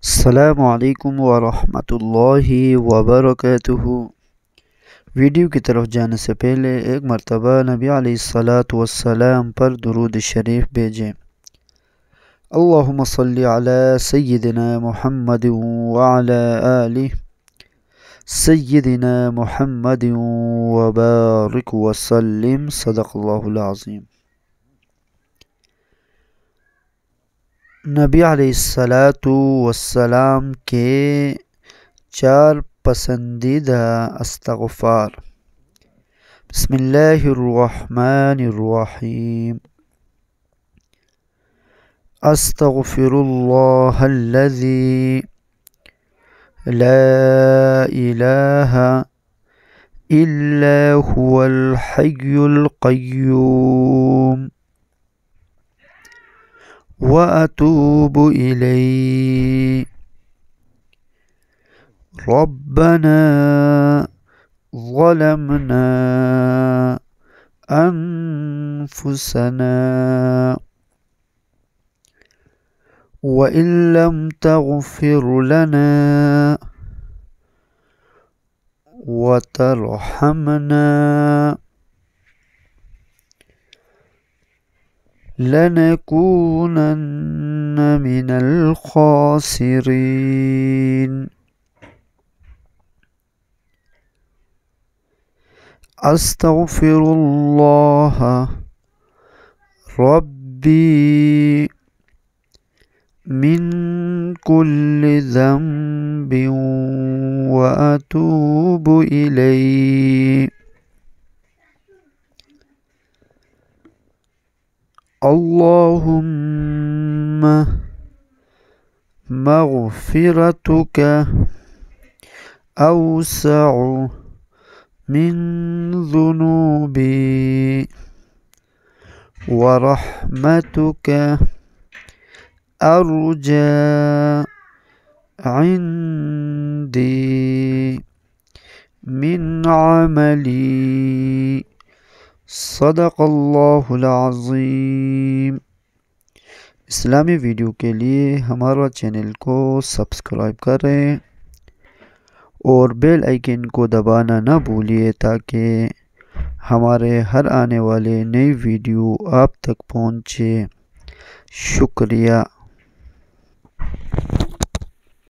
السلام علیکم ورحمۃ اللہ وبرکاتہ۔ ویڈیو کی طرف جانے سے پہلے ایک مرتبہ نبی علیہ السلام پر درود شریف بھیجیں۔ اللہم صلی علی سیدنا محمد وعلی آلہ سیدنا محمد وبارک وسلم، صدق اللہ العظیم۔ نبی علیہ السلام کے 4 پسندیدہ استغفار۔ بسم اللہ الرحمن الرحیم۔ استغفر اللہ الذی لا الہ الا هو الحی القیوم وأتوب إليه۔ ربنا ظلمنا أنفسنا وإن لم تغفر لنا وترحمنا لنكونن من الخاسرين۔ استغفر الله ربي من كل ذنب وأتوب إليه۔ اللهم مغفرتك أوسع من ذنوبي ورحمتك أرجى عندي من عملي، صدق اللہ العظیم۔ اسلامی ویڈیو کے لیے ہمارا چینل کو سبسکرائب کریں اور بیل آئیکن کو دبانا نہ بھولیے تاکہ ہمارے ہر آنے والے نئی ویڈیو آپ تک پہنچے۔ شکریہ۔